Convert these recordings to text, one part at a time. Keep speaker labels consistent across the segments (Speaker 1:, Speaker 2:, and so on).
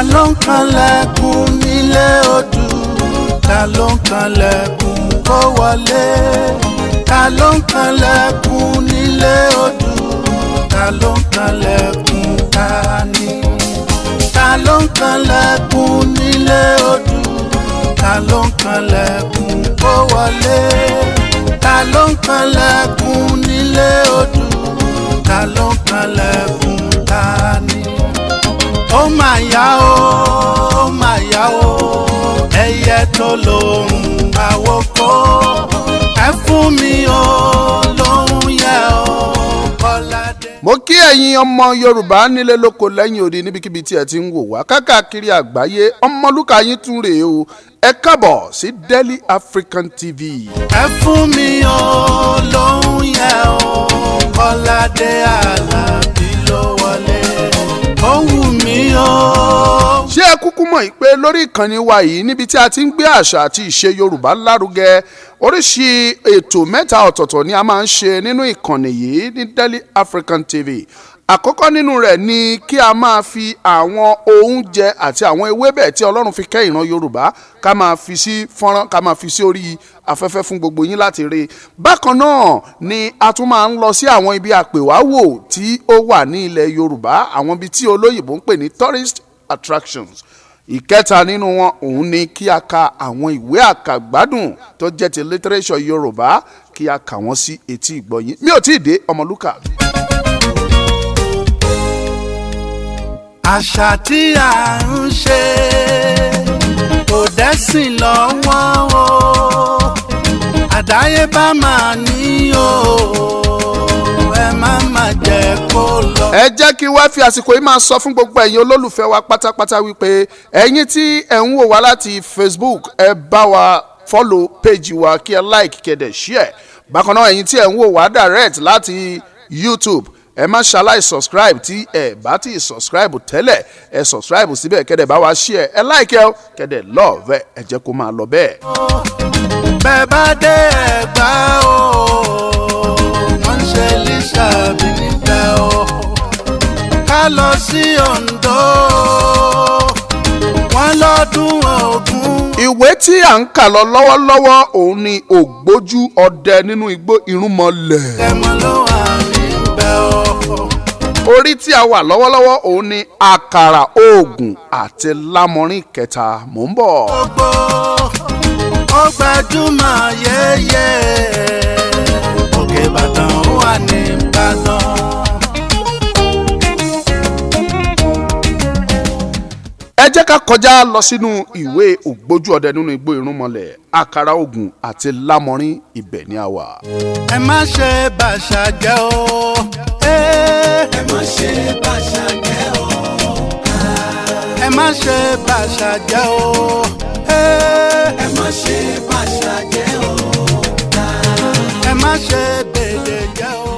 Speaker 1: ta ló ń kanlẹ̀kùn nílé odù, ta ló ń kanlẹ̀kùn kó wọlé, ta ló ń kanlẹ̀kùn nílé odù, ta ló ń kanlẹ̀kùn ta ni, ta ló ń kanlẹ̀kùn nílé odù, ta ló ń kanlẹ̀kùn kó wọlé, ta ló ń kanlẹ̀kùn nílé odù, ta ló ń kanlẹ̀kùn ta ni. Ó mà yá o, ó mà yá o, ẹyẹ tó lóhùn àwòkọ́, ẹ fún mi o lóhùn yẹ o Kọ́ládé.
Speaker 2: Mo kí ẹ̀yin ọmọ Yorùbá nílé lóko lẹ́yìn odi níbikíbi tí ẹ ti ń wò wá káàkiri àgbáyé. Ọmọlúkà yín tún rèé o, ẹ kábọ̀ sí Daily African TV.
Speaker 1: Ẹ fún mi o lóhùn yẹ o Kọ́ládé Àlàbí ló wọlé, ó wù mí o.
Speaker 2: Ṣé ẹ kúkú mọ̀ pé lórí ìkànnì wa yìí níbi tí a ti ń gbé àṣà àti ìṣe Yorùbá lárugẹ, oríṣi ètò mẹ́ta ọ̀tọ̀ọ̀tọ̀ ni a máa ń ṣe nínú ìkànnì yìí ní Daily African TV. Àkọ́kọ́ nínú rẹ̀ ni kí a máa fi àwọn oúnjẹ àti àwọn ewébẹ̀ tí Ọlọ́run fi kẹ́ ìran Yorùbá ká máa fi sí fọ́nrán, ká máa fi sí orí afẹ́fẹ́ fún gbogbo yín láti rí. Bákan náà ni a tún máa ń lọ sí àwọn ibi àpèwáwò tí ó wà ní ilẹ̀ Yorùbá, àwọn ibi tí olóyìnbó ń pè ní tourist attractions. Ìkẹta nínú wọn òun ni kí a ka àwọn ìwé àkàgbádùn tó jẹ́ ti literature Yorùbá, kí a kà wọ́n sí etí ìgbọ̀yín. Mi ò tí ì dé Ọmọlúkà.
Speaker 1: Àṣà tí a ń ṣe kò dẹ́sìn lọ́wọ́ o, àdáyébá máa ní o, ẹ má jẹ́ kó lọ.
Speaker 2: Ẹ jẹ́ kí wá fi àsìkò yìí máa sọ fún gbogbo ẹ̀yin olólùfẹ́ wa pátápátá wípé ẹ̀yin tí ẹ̀ ń wò wá láti Facebook, ẹ bá wa follow page wa, kí ẹ like, kí ẹ dẹ̀ share. Bákan náà ẹ̀yin tí ẹ̀ ń wò wá direct láti YouTube, ẹ má ṣaláì subscribe tí ẹ bá ti subscribe tẹ́lẹ̀, ẹ subscribe síbẹ̀, kẹ́dẹ̀ bá wa share, ẹ like ẹ, kẹ́dẹ̀ love ẹ jẹ́ kó máa lọ bẹ́ẹ̀.
Speaker 1: Bẹ́ẹ̀ bá dé Ẹ̀gbá o, wọ́n ń ṣe lísàbí níbẹ̀ o, ká lọ sí Oǹdó, wọ́n lọ́dún Ògún.
Speaker 2: Ìwé tí à ń kà lọ lọ́wọ́lọ́wọ́ òun ni Ogboju Ode nínú igbó irunmole.
Speaker 1: Ẹ̀mọ́ ló wà níbẹ̀ o.
Speaker 2: Orí tí a wà lọ́wọ́lọ́wọ́ òun ni àkàrà oògùn àti lámọrin kẹta. Mò ń bọ̀.
Speaker 1: Gbogbo ó gbajúmọ̀ yéyé, Òkè Ìbàdàn ó wà ní Ìbàdàn.
Speaker 2: Ẹ jẹ́ ká kọjá lọ sínú ìwé Ogboju Ode nínú igbó irunmole, àkàrà oògùn àti lámọrin, ibẹ̀ ni a wà.
Speaker 1: Ẹ má ṣe bàṣà jẹ́ o. Ẹ má ṣe bàṣà jẹ́ o. Ẹ má ṣe bàṣà jẹ́ o. Ẹ má ṣe bàṣà jẹ́ o. Ẹ má ṣe bèdè jẹ́ o.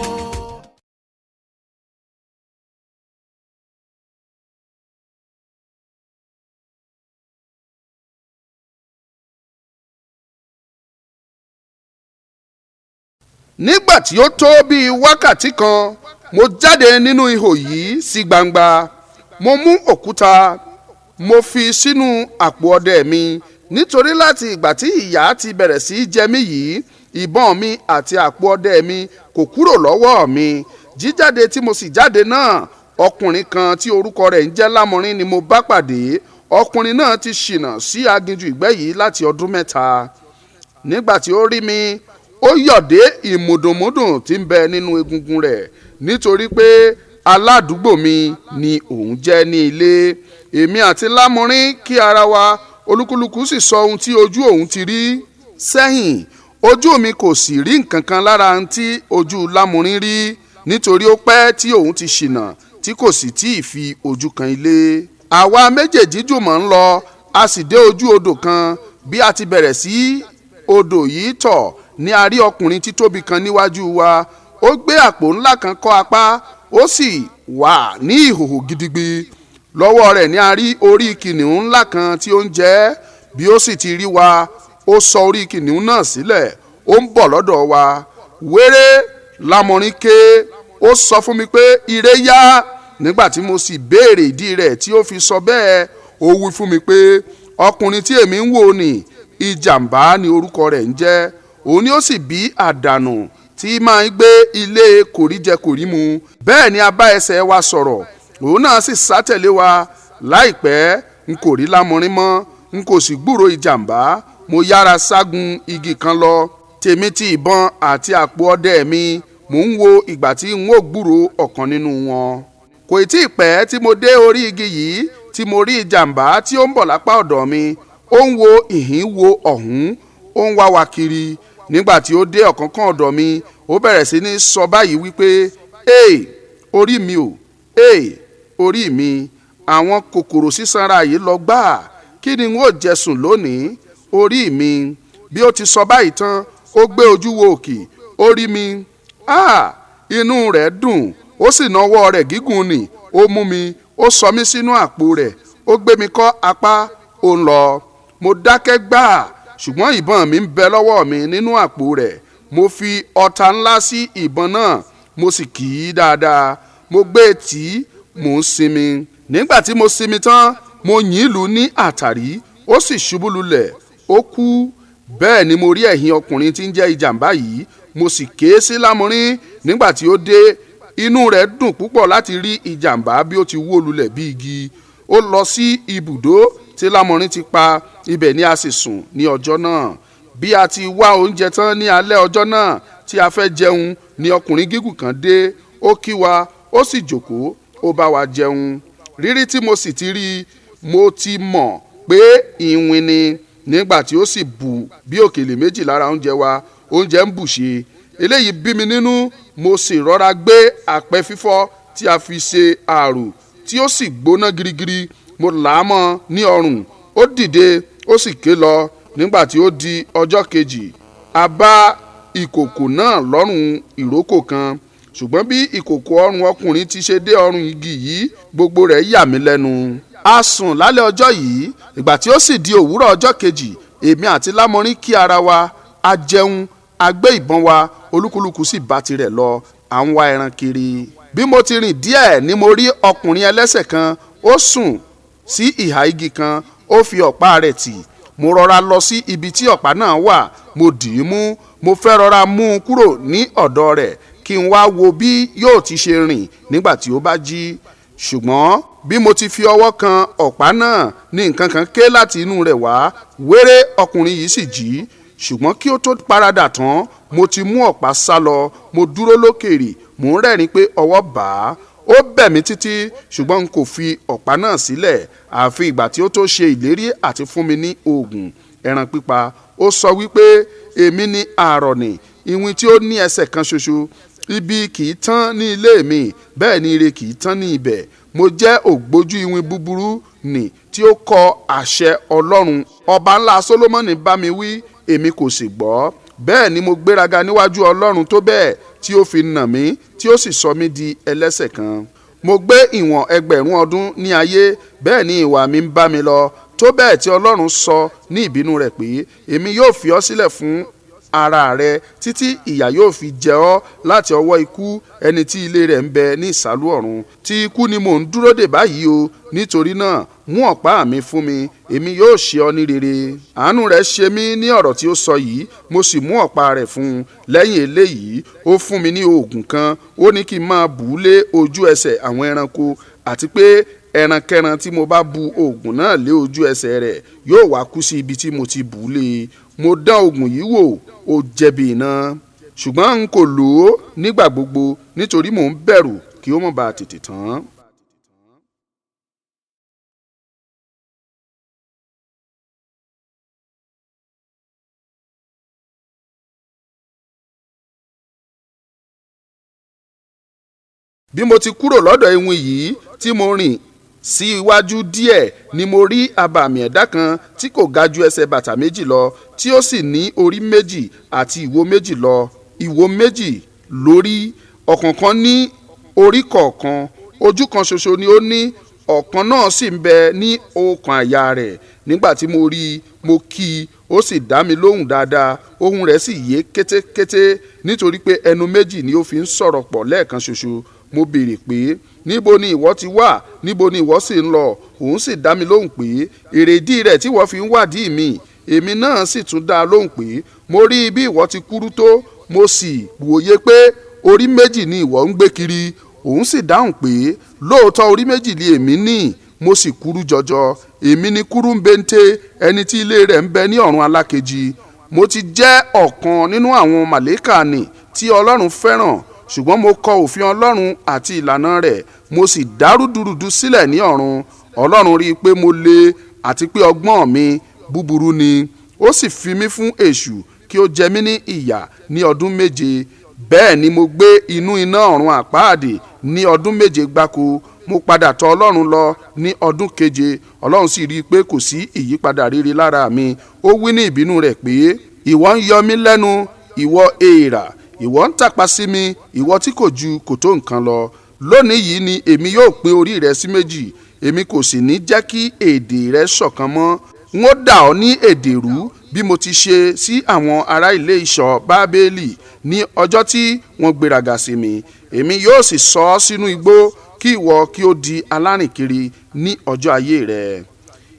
Speaker 2: Nígbà tí ó tó bíi wákàtí kan, mo jáde nínú ihò yìí sí gbangba. Mo mú òkúta, mo fi sínú àpò ọdẹ mi, nítorí láti ìgbà tí ìyà ti bẹ̀rẹ̀ sí jẹ mí yìí, ìbọn mi àti àpò ọdẹ mi kò kúrò lọ́wọ́ mi. Jíjáde tí mo sì jáde náà, ọkùnrin kan tí orúkọ rẹ̀ ń jẹ́ Lámọrin ni mo bá pàdé. Ọkùnrin náà ti ṣìnà sí aginjù ìgbẹ́ yìí láti ọdún 3. Nígbà tí ó rí mi, ó yọ̀dé ìmùdùnmúdùn tí ń bẹ nínú egungun rẹ̀, nítorí pé aládùúgbò mi ni òun jẹ́ ní ilé. Èmi àti Lámọrin kí ara wa, olúkúlùkù sì sọ ohun tí ojú òun ti rí sẹ́yìn. Ojú mi kò sì rí nǹkan kan lára ohun tí ojú Lámọrin rí, nítorí ó pẹ́ tí òun ti ṣìnà tí kò sì tí ì fi ojú kan ilé. Àwa méjèèjì jùmọ̀ ń lọ, a sì dé ojú odò kan. Bí a ti bẹ̀rẹ̀ sí odò yìí tọ̀, ní a rí ọkùnrin títóbi kan níwájú wa. Ó gbé àpò ńlá kan kọ́ apá, ó sì wà ní ìhòhò gidigbi. Lọ́wọ́ rẹ̀ ní a rí orí kìnìún ńlá kan tí ó ń jẹ. Bí ó sì ti rí wa, ó sọ orí kìnìún náà sílẹ̀, ó ń bọ̀ lọ́dọ̀ wa. Wéré Lámọrin ké, ó sọ fún mi pé ire yá. Nígbà tí mo sì béèrè ìdí rẹ̀ tí ó fi sọ bẹ́ẹ̀, ó wí fún mi pé ọkùnrin tí èmi ń wò ní ìjàmbá ni orúkọ rẹ̀ ń jẹ́, òun ni ó sì bí àdànù tí máa ń gbé ilé kòríjẹ kòrímu. Bẹ́ẹ̀ ni a bá ẹsẹ̀ wa sọ̀rọ̀, òun náà sì sátẹ̀lé wa. Láìpẹ́ n kò rí lámọrin mọ́, n kò sì gbúrò ìjàmbá. Mo yára ságun igi kan lọ, tèmi ti ìbọn àti àpò ọdẹ mi. Mò ń wo ìgbà tí n ó gbúrò ọ̀kan nínú wọn. Kò tí ì pẹ́ tí mo dé orí igi yìí tí mo rí ìjàmbá tí ó ń bọ̀ lápá ọ̀dọ̀ mi. Ó ń wo ìhín wo ọ̀hún, ó ń wá wa kiri. Nígbà tí ó dé ọ̀kánkán ọ̀dọ̀ mi, ó bẹ̀rẹ̀ sí ní sọ báyìí wípé, orí mi o, orí mi, àwọn kòkòrò sísanra yìí lọ gbà, kí ni n ó jẹ sùn lónìí, orí mi. Bí ó ti sọ báyìí tán, ó gbé ojú wo òkè, ó rí mi. Inú rẹ̀ dùn, ó sì nawọ́ rẹ̀ gígùn nì, ó mú mi, ó sọ mí sínú àpò rẹ̀, ó gbé mi kọ́ apá, ó ń lọ. Mo dákẹ́ gbà, ṣùgbọ́n ìbọn mi ń bẹ lọ́wọ́ mi nínú àpò rẹ̀. Mo fi ọta ńlá sí ìbọn náà, mo sì kì í dáadáa. Mo gbé tì í, mò ń sinmi. Nígbà tí mo sinmi tán, mo yìn lù ní àtàrí, ó sì ṣubú lulẹ̀, ó kú. Bẹ́ẹ̀ ni mo rí ẹ̀yìn ọkùnrin tí ń jẹ́ ìjàmbá yìí, mo sì ké sí lámọrin. Nígbà tí ó dé, inú rẹ̀ dùn púpọ̀ láti rí ìjàmbá bí ó ti wó lulẹ̀ bí igi. Ó lọ sí ibùdó tí lámọrin ti pa, ibẹ̀ ni a sì sùn ní ọjọ́ náà. Bí a ti wá oúnjẹ tán ní alẹ́ ọjọ́ náà tí a fẹ́ jẹun, ni ọkùnrin gígùn kan dé. Ó kí wa, ó sì jókòó, ó bá wa jẹun. Rírí tí mo sì ti rí, mo ti mọ̀ pé ìwìn ni. Nígbà tí ó sì bù bí òkèlè méjì lára oúnjẹ wa, oúnjẹ ń bùṣe. Eléyìí bí mi nínú, mo sì rọra gbé àpẹ fífọ́ tí a fi ṣe àrò tí ó sì gbóná girigiri, mo là á mọ́ ní ọrùn. Ó dìde, ó sì ké lọ. Nígbà tí ó di ọjọ́ kejì, a bá ìkòkò náà lọ́rùn ìrókò kan, ṣùgbọ́n bí ìkòkò ọrùn ọkùnrin ti ṣe dé ọrùn igi yìí, gbogbo rẹ̀ yà mí lẹ́nu. A sùn lálẹ́ ọjọ́ yìí. Ìgbà tí ó sì di òwúrọ̀ ọjọ́ kejì, èmi àti lámọrin kí ara wa, a jẹun, a gbé ìbọn wa, olúkúlùkù sì bá tirẹ̀ lọ, à ń wá ẹran kiri. Bí mo ti rìn díẹ̀ ni mo rí ọkùnrin ẹlẹ́sẹ̀ kan, ó sùn sí ìhà igi kan, ó fi ọ̀pá rẹ̀ tì. Mo rọra lọ sí ibi tí ọ̀pá náà wà, mo dì í mú. Mo fẹ́ rọra mú un kúrò ní ọ̀dọ̀ rẹ̀ kí n wá wo bí yóò ti ṣe rìn nígbà tí ó bá jí. Ṣùgbọ́n bí mo ti fi ọwọ́ kan ọ̀pá náà, ní nǹkan kan ké láti inú rẹ̀ wá, wéré ọkùnrin yìí sì jí. Ṣùgbọ́n kí ó tó paradà tán, mo ti mú ọ̀pá sá lọ. Mo dúró lókèèrè, mò ń rẹ́rìn pé ọwọ́ bà á. Ó bẹ̀ mí títí, ṣùgbọ́n n kò fi ọ̀pá náà sílẹ̀, àfi ìgbà tí ó tó ṣe ìlérí àti fún mi ní oògùn ẹran pípa. Ó sọ wípé èmi ni àrọ̀nì, iwin tí ó ní ẹsẹ̀ kan ṣoṣo. Ibi kì í tán ní ilé mi, bẹ́ẹ̀ ni ire kì í tán ní ibẹ̀. Mo jẹ́ ògbójú iwin búburú nì tí ó kọ àṣẹ Ọlọ́run. Ọba ńlá Sólómọ́nì bá mi wí, èmi kò sì gbọ́. Bẹ́ẹ̀ ni mo gbéraga níwájú Ọlọ́run tó bẹ́ẹ̀ tí ó fi nà mí, tí ó sì sọ mí di ẹlẹ́ṣẹ̀ kan. Mo gbé ìwọ̀n 1000 ọdún ní ayé, bẹ́ẹ̀ ni ìwà mi ń bá mi lọ, tó bẹ́ẹ̀ tí Ọlọ́run sọ ní ìbínú rẹ̀ pé èmi yóò fi ọ́ sílẹ̀ fún ara rẹ títí ìyà yóò fi jẹ ọ́ láti ọwọ́ ikú, ẹni tí ilé rẹ̀ ń bẹ ní ìsálú ọ̀run. Ti ikú ni mò ń dúró dè báyìí o. Nítorí náà mú ọ̀pá mi fún mi, èmi yóò ṣe ọ́ ní rere. Àánú rẹ̀ ṣe mí ní ọ̀rọ̀ tí ó sọ yìí, mo sì mú ọ̀pá rẹ̀ fún un. Lẹ́yìn eléyìí, ó fún mi ní oògùn kan, ó ní kí n máa bù ú lé ojú ẹsẹ̀ àwọn ẹranko, àti pé ẹrankẹ́ran tí mo bá bu oògùn náà lé ojú ẹsẹ̀ rẹ̀ yóò wá kú sí ibi tí mo ti bù ú lé. Mo dán oògùn yìí wò, ó jẹ̀bi iná, ṣùgbọ́n n kò lò ó nígbà gbogbo nítorí mò ń bẹ̀rù kí ó má bàa tètè tán. Bí mo ti kúrò lọ́dọ̀ iwin yìí tí mo rìn sí iwájú díẹ̀, ni mo rí abàmì ẹ̀dá kan tí kò ga ju ẹsẹ̀ bàtà méjì lọ, tí ó sì ní orí méjì àti ìwo méjì lọ, ìwo méjì lórí, ọ̀kọ̀ọ̀kan ní orí kọ̀ọ̀kan. Ojú kan ṣoṣo ni ó ní, ọ̀kan náà sì ń bẹ ní ọkàn àyà rẹ̀. Nígbà tí mo rí i, mo kí i, ó sì dá mi lóhùn dáadáa, ohùn rẹ̀ sì yé kétékété, nítorí pé ẹnu méjì ni ó fi ń sọ̀rọ̀ pọ̀ lẹ́ẹ̀kan ṣoṣo. mo béèrè pé níbo ni ìwọ ti wá, níbo ni ìwọ sì ń lọ. Òun sì dá mi lóhùn pé èrèdí rẹ̀ tí ìwọ fi ń wádìí mi. Èmi náà sì tún dá a lóhùn pé mo rí bí ìwọ ti kúrú tó, mo sì wòye pé orí méjì ni ìwọ ń gbé kiri. Òun sì dáhùn pé lóòótọ́ orí méjì ni èmi ní, mo sì kúrú jọjọ. Èmi ni kúrú ń bente, ẹni tí ilé rẹ̀ ń bẹ ní ọ̀run alákejì. Mo ti jẹ́ ọ̀kan nínú àwọn màlẹ́kà nì tí Ọlọ́run fẹ́ràn, ṣùgbọ́n mo kọ òfin Ọlọ́run àti ìlànà rẹ̀, mo sì dá rúdurùdu sílẹ̀ ní ọ̀run. Ọlọ́run rí i pé mo le àti pé ọgbọ́n mi búburú ni. Ó sì fi mí fún èṣù kí ó jẹ mí ní ìyà ní ọdún 7. Bẹ́ẹ̀ ni mo gbé inú iná ọ̀run àpáàdì ní ọdún 7 gbáko. Mo padà tọ̀ Ọlọ́run lọ ní ọdún 7. Ọlọ́run sì rí i pé kò sí ìyípadà rere lára mi. Ó wí ní ìbínú rẹ̀ pé ìwọ ń yọ mí lẹ́nu, ìwọ èèrà, ìwọ ń tàpá sí mi, ìwọ tí kò ju kòtó nǹkan lọ. Lónìí yìí ni èmi yóò pín orí rẹ sí méjì, èmi kò sì ní jẹ́ kí èdè rẹ ṣọ̀kan mọ́. N ó dà ọ́ ní èdè rú bí mo ti ṣe sí àwọn ará ilé ìṣọ́ Bábélì ní ọjọ́ tí wọ́n gbéraga sí mi. Èmi yóò sì sọ ọ́ sínú igbó kí ìwọ kí ó di alárìnkiri ní ọjọ́ ayé rẹ.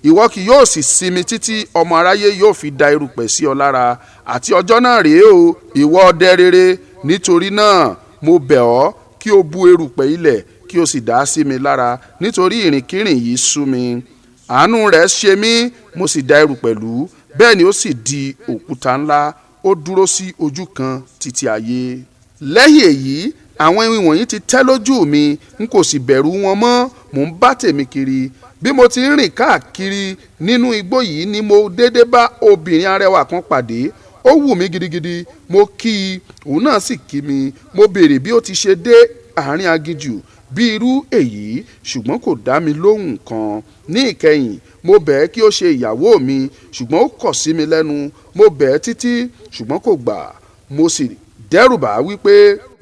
Speaker 2: Ìwọ kì yóò sì sinmi títí ọmọ aráyé yóò fi da erùpẹ̀ sí ọ lára. Àti ọjọ́ náà rèé o, ìwọ ọdẹ rere. Nítorí náà mo bẹ̀ ọ́ kí o bu erùpẹ̀ ilẹ̀ kí o sì dà á sí mi lára, nítorí ìrìnkìrìn yìí sú mi. Àánú rẹ̀ ṣe mí, mo sì da erùpẹ̀ lù. Bẹ́ẹ̀ ni ó sì di òkúta ńlá, ó dúró sí ojú kan títí ayé. Lẹ́yìn èyí àwọn iwin wọ̀nyí ti tẹ́ lójú mi, n kò sì bẹ̀rù wọn mọ́. Mò ń bá tèmi kiri. Bí mo ti ń rìn káàkiri nínú igbó yìí ni mo dédé bá obìnrin arẹwà kan pàdé. Ó wù mí gidigidi, mo kí i, òun náà sì kí mi. Mo béèrè bí ó ti ṣe dé àárín aginjù bí irú èyí, ṣùgbọ́n kò dá mi lóhùn kan. Ní ìkẹyìn mo bẹ̀ ẹ́ kí ó ṣe ìyàwó mi, ṣùgbọ́n ó kọ̀ sí mi lẹ́nu. Mo bẹ̀ ẹ́ títí, ṣùgbọ́n kò gbà. Mo sì dẹ́rùbà wípé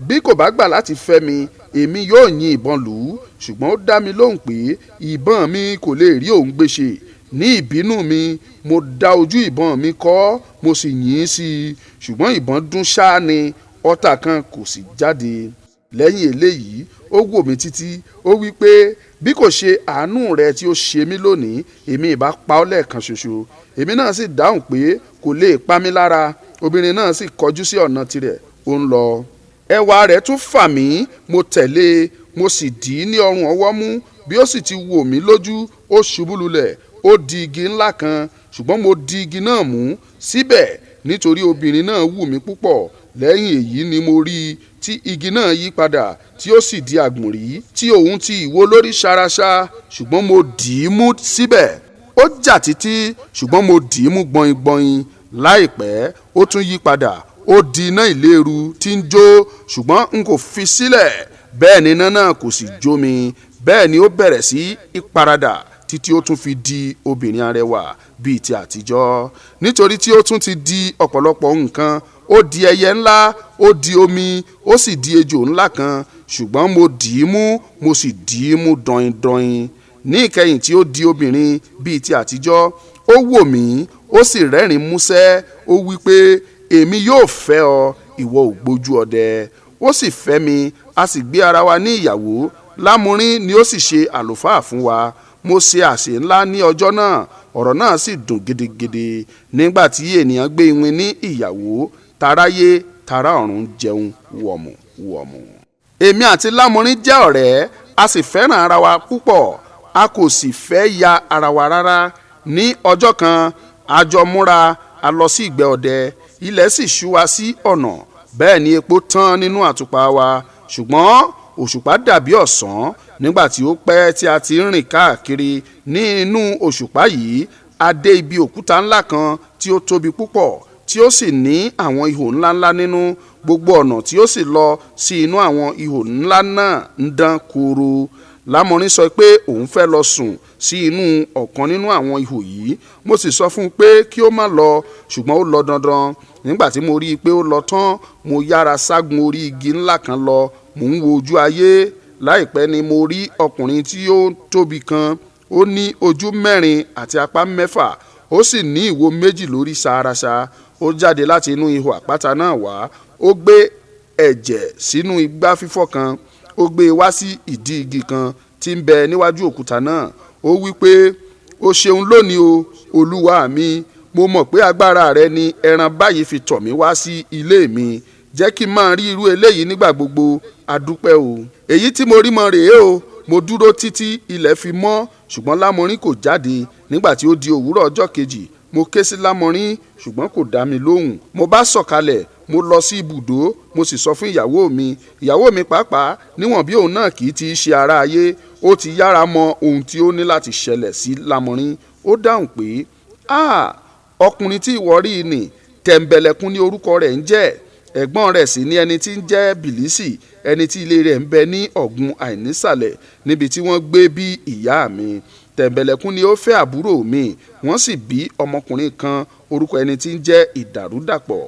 Speaker 2: bí kò bá gbà láti fẹ́ mi, èmi yóò yìn ìbọn lù ú. Ṣùgbọ́n ó dá mi lóhùn pé ìbọn mi kò lè rí òun gbéṣe. Ní ìbínú mi mo dá ojú ìbọn mi kọ́, mo sì yìn sí i, ṣùgbọ́n ìbọn dún ṣáá ni, ọta kan kò sì jáde. Lẹ́yìn eléyìí ó wò mí títí, ó wí pé bí kò ṣe àánú rẹ tí ó ṣe mí lónìí, èmi ìbá pa ọ́ lẹ́ẹ̀kan ṣoṣo. Èmi náà sì dáhùn pé kò lè pa mí lára. Obìnrin náà sì kọjú sí ọ̀nà tirẹ̀, ó ń lọ. Ẹwà rẹ̀ tún fà mí, mo tẹ̀lé, mo sì dì í ní ọrùn ọwọ́ mú. Bí ó sì ti wò mí lójú, ó ṣubú lulẹ̀, ó di igi ńlá kan, ṣùgbọ́n mo di igi náà mú síbẹ̀ nítorí obìnrin náà wù mí púpọ̀. Lẹ́yìn èyí ni mo rí i tí igi náà yí padà, tí ó sì di àgbọ̀nrín, tí òun ti ìwo lórí ṣaraṣa, ṣùgbọ́n mo dì í mú síbẹ̀. Ó jà títí, ṣùgbọ́n mo dì í mú gbọ̀nyìngbọ̀nyìn. Láìpẹ́ ó tún yí padà, ó di iná ìléru tí ń jó, ṣùgbọ́n n kò fi sílẹ̀. Bẹ́ẹ̀ ni iná náà kò sì jó mi. Bẹ́ẹ̀ ni ó bẹ̀rẹ̀ sí í paradà títí ó tún fi di obìnrin arẹwà bíi ti àtijọ́. Nítorí tí ó tún ti di ọ̀pọ̀lọpọ̀ nǹkan, ó di ẹyẹ ńlá, ó di omi, ó sì di ejò ńlá kan. Ṣùgbọ́n mo dì í mú, mo sì dì í mú dọ̀yìndọ̀yìn. Ní ìkẹyìn tí ó di obìnrin bíi ti àtijọ́, ó wò mí, ó sì rẹ́rìn músẹ́. Ó wí pé èmi yóò fẹ́ ọ, ìwọ ògbójú ọdẹ. Ó sì fẹ́ mi, a sì gbé ara wa ní ìyàwó. Lámúrín ni ó sì ṣe àlùfáà fún wa. Mo ṣe àsè ńlá ní ọjọ́ náà, ọ̀rọ̀ náà sì dùn gidigidi. Nígbà tí ènìyàn gbé iwin ní ìyàwó, taráyé tará ọ̀run jẹun wọ̀mùwọ̀mù. Èmi àti Lámúrín jẹ́ ọ̀rẹ́, a sì fẹ́ràn ara wa púpọ̀. A kò sì fẹ́ ya ara wa rárá. Ní ọjọ́ kan a jọ múra, a lọ sí ìgbẹ́ ọdẹ. Ilẹ̀ sì ṣú wa sí ọ̀nà. Bẹ́ẹ̀ ni epo tán nínú àtùpà wa, ṣùgbọ́n òṣùpá dàbí ọ̀sán. Nígbà tí ó pẹ́ tí a ti ń rìn káàkiri nínú òṣùpá yìí, a dé ibi òkúta ńlá kan tí ó tóbi púpọ̀, tí ó sì ní àwọn ihò ńláńlá nínú. Gbogbo ọ̀nà tí ó sì lọ sí inú àwọn ihò ńlá náà ń dán koro. Lámúrín sọ pé òun fẹ́ lọ sùn sí inú ọ̀kan nínú àwọn ihò yìí. Mo sì sọ fún un pé kí ó má lọ, ṣùgbọ́n ó lọ dandan. Nígbà tí mo rí i pé ó lọ tán, mo yára ságun orí igi ńlá kan lọ. Mò ń wo ojú ayé. Láìpẹ́ ni mo rí ọkùnrin tí ó tóbi kan. Ó ní ojú 4 àti apá 6, ó sì ní ìwo 2 lórí ṣaraṣa. Ó jáde láti inú ihò àpáta náà wá. Ó gbé ẹ̀jẹ̀ sínú igbá fífọ́ kan. ó gbé e wá sí ìdí igi kan tí ń bẹ níwájú òkúta náà. Ó wí pé, o ṣeun lónìí o olúwa mi, mo mọ̀ pé agbára rẹ ni ẹran báyìí fi tọ̀ mí wá sí ilé mi. Jẹ́ kí n máa rí irú eléyìí nígbà gbogbo. Adúpẹ́ o. Èyí tí mo rí mọ rèé o. Mo dúró títí ilẹ̀ fi mọ́, ṣùgbọ́n lámọrin kò jáde. Nígbà tí ó di òwúrọ̀ ọjọ́ kejì, mo ké sí lámọrin, ṣùgbọ́n kò dá mi lóhùn. Mo bá sọ̀kalẹ̀, mo lọ sí ibùdó, mo sì sọ fún ìyàwó mi. Ìyàwó mi pàápàá, níwọ̀n bí òun náà kì í ti ṣe ará ayé, ó ti yára mọ ohun tí ó ní láti ṣẹlẹ̀ sí lámọrin. Ó dáhùn pé, ọkùnrin tí ìwọ rí ni, tẹ̀m̀bẹ̀lẹ̀kun ní orúkọ rẹ̀ ń jẹ́. Ẹ̀gbọ́n rẹ̀ sì ni ẹni tí ń jẹ́ Bìlísì, ẹni tí ilé rẹ̀ ń bẹ ní ọ̀gbun àìnísàlẹ̀, níbi tí wọ́n gbé bí ìyá mi. Tẹ̀m̀bẹ̀lẹ̀kun ni ó fẹ́ àbúrò mi, wọ́n sì bí ọmọkùnrin kan, orúkọ ẹni tí ń jẹ́ Ìdàrúdàpọ̀.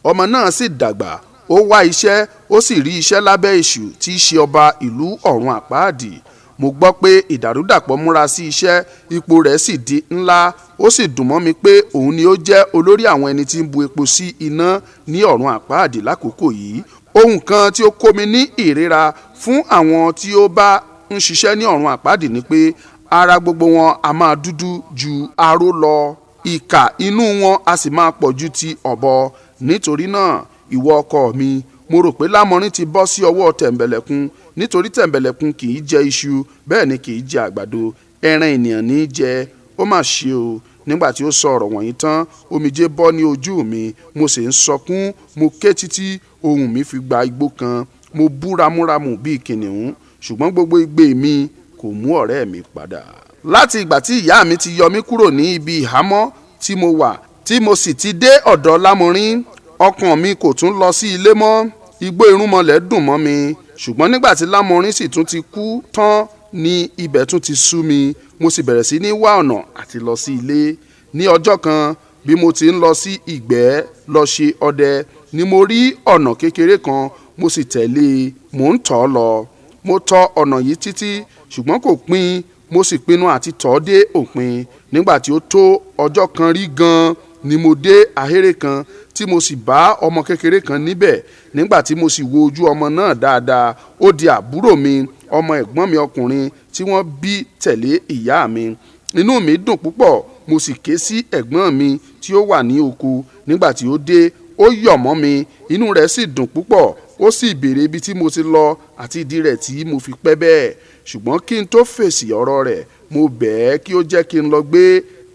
Speaker 2: Ọmọ náà sì dàgbà, ó wá iṣẹ́, ó sì rí iṣẹ́ lábẹ́ èṣù tí í ṣe ọba ìlú ọ̀run àpáàdì. Mo gbọ́ pé Ìdàrúdàpọ̀ múra sí iṣẹ́, ipò rẹ̀ sì di ńlá. Ó sì dùn mọ́ mi pé òun ni ó jẹ́ olórí àwọn ẹni tí ń bu epo sí iná ní ọ̀run àpáàdì lákòókò yìí. Ohun kan tí ó kó mi ní ìríra fún àwọn tí ó bá ń ṣiṣẹ́ ní ọ̀run àpáàdì ni pé ara gbogbo wọn a máa dúdú ju aró lọ, ìkà inú wọn a sì máa pọ̀ ju ti ọ̀bọ. Nítorí náà, ìwọ ọkọ mi, mo rò pé lámọrin ti bọ́ sí ọwọ́ tẹ̀m̀bẹ̀lẹ̀kun, nítorí tẹ̀m̀bẹ̀lẹ̀kun kì í jẹ iṣu, bẹ́ẹ̀ ni kì í jẹ àgbàdo, ẹran ènìyàn ní í jẹ. Ó mà ṣe o. Nígbà tí ó sọ ọ̀rọ̀ wọ̀nyí tán, omijé bọ́ ní ojú mi, mo sì ń sọkún, mo ké títí ohùn mi fi gba igbó kan, mo bú ramúramù bíi kìnìún, ṣùgbọ́n gbogbo igbe mi kò mú ọ̀rẹ́ mi padà. Láti ìgbà tí ìyá mi ti yọ mí kúrò ní ibi ìhámọ́ tí mo wà, tí mo sì ti dé ọ̀dọ̀ lámọrin, ọkàn mi kò tún lọ sí ilé mọ́. Igbó irúnmọlẹ̀ dùn mọ́ mi, ṣùgbọ́n nígbà tí lámọrin sì tún ti kú tán ni ibẹ̀ tún ti sú mi. Mo sì bẹ̀rẹ̀ sí ní wá ọ̀nà àti lọ sí ilé. Ní ọjọ́ kan, bí mo ti ń lọ sí ìgbẹ́ lọ ṣe ọdẹ, ni mo rí ọ̀nà kékeré kan, mo sì tẹ̀lé e, mò ń tọ̀ ọ́ lọ. Mo tọ ọ̀nà yìí títí, ṣùgbọ́n kò pin. Mo sì pinnu àti tọ̀ ọ́ dé òpin. Nígbà tí ó tó ọjọ́ kan rí gan-an ni mo dé ahéré kan tí mo sì bá ọmọ kékeré kan níbẹ̀. Nígbà tí mo sì wo ojú ọmọ náà dáadáa, ó di àbúrò mi, ọmọ ẹ̀gbọ́n mi ọkùnrin tí wọ́n bí tẹ̀lé ìyá mi. Inú mi dùn púpọ̀, mo sì ké sí ẹ̀gbọ́n mi tí ó wà ní oko. Nígbà tí ó dé, ó yọ̀ mọ́ mi, inú rẹ̀ sì dùn púpọ̀. Ó sì béèrè ibi tí mo ti lọ àti ìdí rẹ̀ tí mo fi pẹ́ bẹ́ẹ̀. Ṣùgbọ́n kí n tó fèsì ọ̀rọ̀ rẹ̀, mo bẹ̀ ẹ́ kí ó jẹ́ kí n lọ gbé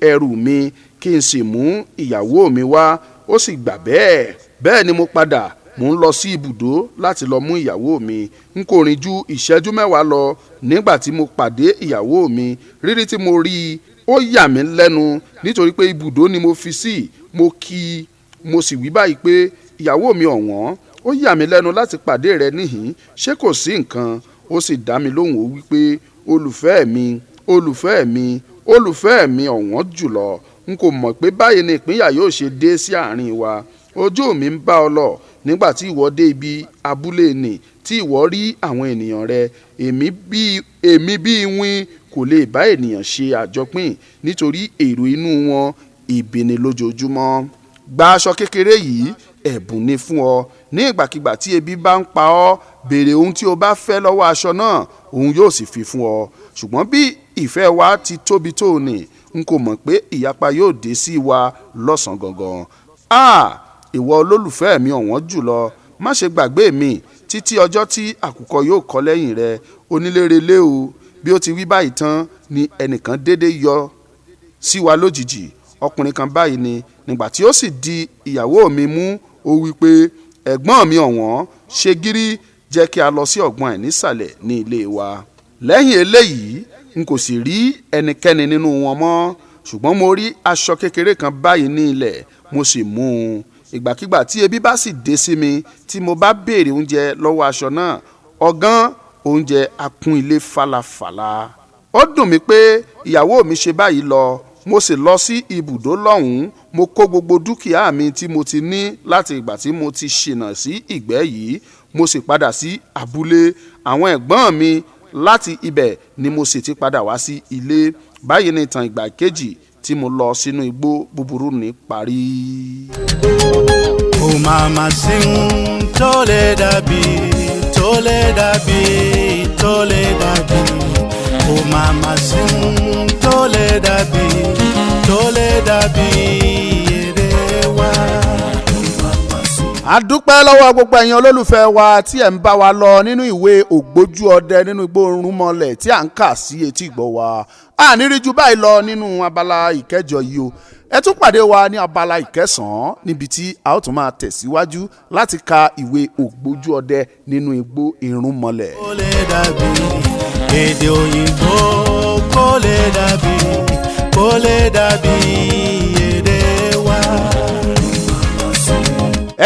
Speaker 2: ẹrù mi, kí n sì mú ìyàwó mi wá. Ó sì gbà bẹ́ẹ̀. Bẹ́ẹ̀ ni mo padà, mò ń lọ sí ibùdó láti lọ mú ìyàwó mi. N kò rìn ju ìṣẹ́jú mẹ́wàá lọ nígbà tí mo pàdé ìyàwó mi. Rírí tí mo rí i, ó yà mí lẹ́nu, nítorí pé ibùdó ni mo fi sí. Mo kí i, mo sì wí báyìí pé, ìyàwó mi ọ̀wọ́n, ó yà mí lẹ́nu láti pàdé rẹ níhìn-ín, ṣé kò sí nǹkan? Ó sì dá mi lóhùn, ó wí pé, olùfẹ́ mi, olùfẹ́ mi, olùfẹ́ mi ọ̀wọ́n jùlọ. N kò mọ̀ pé báyìí ni ìpínyà yóò ṣe dé sí àárín wa. Ojú mi ń bá ọ lọ nígbà tí ìwọ dé ibi abúlé nì, tí ìwọ rí àwọn ènìyàn rẹ. Èmi bí iwin kò lè bá ènìyàn ṣe àjọpín, nítorí èrò inú wọn ibi ni lójoojúmọ́. Gba aṣọ kékeré yìí, ẹ̀bùn ni fún ọ. Ní ìgbàkigbà tí ebi bá ń pa ọ́, béèrè ohun tí o bá fẹ́ lọ́wọ́ aṣọ náà, òun yóò sì fi fún ọ. Ṣùgbọ́n bí ìfẹ́ wa ti tóbi tó ní, n kò mọ̀ pé ìyapa yóò dé sí wa lọ́sàn-án gangan. Ìwọ olólùfẹ́ mi ọ̀wọ́n jùlọ, má ṣe gbàgbé mi títí ọjọ́ tí àkùkọ yóò kọ lẹ́yìn rẹ. Onílérelé o. Bí ó ti wí báyìí tán ni ẹnìkan dédé yọ sí wa lójijì. Ọkùnrin kan báyìí ni. Nígbà tí ó sì di ìyàwó mi mú, ó wí pé, ẹ̀gbọ́n mi ọ̀wọ́n, ṣe gírí, jẹ́ kí a lọ sí ọ̀gbun àìnísàlẹ̀ ní ilé wa. Lẹ́yìn eléyìí, n kò sì rí ẹnikẹ́ni nínú wọn mọ́, ṣùgbọ́n mo rí aṣọ kékeré kan báyìí ní ilẹ̀, mo sì mú un. Ìgbàkigbà tí ebi bá sì dé sí mi, tí mo bá béèrè oúnjẹ lọ́wọ́ aṣọ náà, ọ̀gán oúnjẹ á kún ilé falafala. Ó dùn mí pé ìyàwó mi ṣe báyìí lọ. Mo sì lọ sí ibùdó lọ́hùn-ún. Mo kó gbogbo dúkìá mi tí mo ti ní láti ìgbà tí mo ti ṣìnà sí ìgbẹ́ yìí. Mo sì padà sí abúlé àwọn ẹ̀gbọ́n mi. Láti ibẹ̀ ni mo sì ti padà wá sí ilé. Báyìí ni ìtàn ìgbà kejì tí mo lọ sínú igbó búburú ní parí.
Speaker 1: Kò máa ma sí ohun tó lè dàbí tó tó lè dàbí kò máa má sí tó lè dàbí èrè wa.
Speaker 2: a dúpẹ́ lọ́wọ́ gbogbo ẹ̀yin olólùfẹ́ wa tí ẹ̀ ń bá wa lọ nínú ìwé Ògbójú Ọdẹ nínú igbó irunmole tí à ń kà sí etí ìgbọ́ wa. a ní rí ju báyìí lọ nínú abala ìkẹjọ yìí o. ẹ tún pàdé wa ní abala ìkẹsàn-án níbi tí a ó tún máa tẹ̀síwájú láti ka ìwé Ògbójú Ọdẹ nínú igbó irunmole.
Speaker 1: kò lè dàbí èdè òyìnbó, kò lè dàbí èdè wa.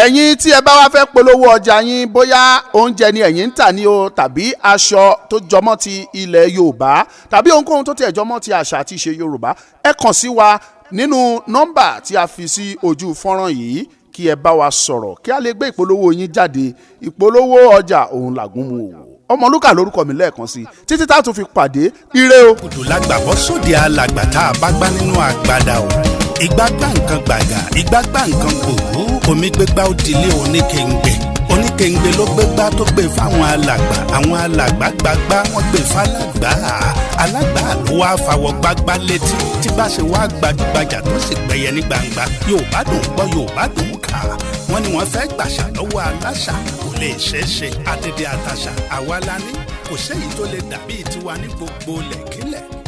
Speaker 2: ẹ̀yin tí ẹ bá wá fẹ́ polówó ọjà yín bóyá oúnjẹ ni ẹ̀yin ń tà ní o tàbí aṣọ tó jọmọ́ ti ilẹ̀ Yorùbá tàbí ohunkóhun tó tiẹ̀ jọmọ́ ti àṣà àti ìṣe Yorùbá ẹ kàn sí wa nínú nọ́mbà tí a fi sí ojú fọ́nrán yìí kí ẹ bá wa sọ̀rọ̀ kí a lè gbé ìpolówó yín jáde. ìpolówó ọjà òun làgùn mu òwò. Ọmọlúkà lórúkọ mi lẹ́ẹ̀kan sí títí tá a tún fi pàdé ire o.
Speaker 1: odò lágbàbọ́ sóde alàgbà tá a bá gbá nínú àgbàdà o. ìgbà gbá nǹkan gbàgà ìgbà gbá nǹkan gbòòrò omi gbégbá ó dilé oníkèǹgbè ló gbégbá tó gbé fáwọn alàgbà àwọn alàgbà gbàgbá wọn gbé fálàgbà alàgbà ló wá fàwọ̀ gbàgbá létí tí bá ṣe wá gbajúgbajà tó sì gbẹ̀yẹ ní gbangba Yorùbá dùn gbọ́ Yorùbá dùn kà wọ́n ní wọ́n fẹ́ gbàṣà lọ́wọ́ aláṣà kò lè ṣeé ṣe àdédé àtàṣà àwa la ní kò séyìí tó lè dàbí tiwa ní gbogbo lẹ̀kílẹ̀.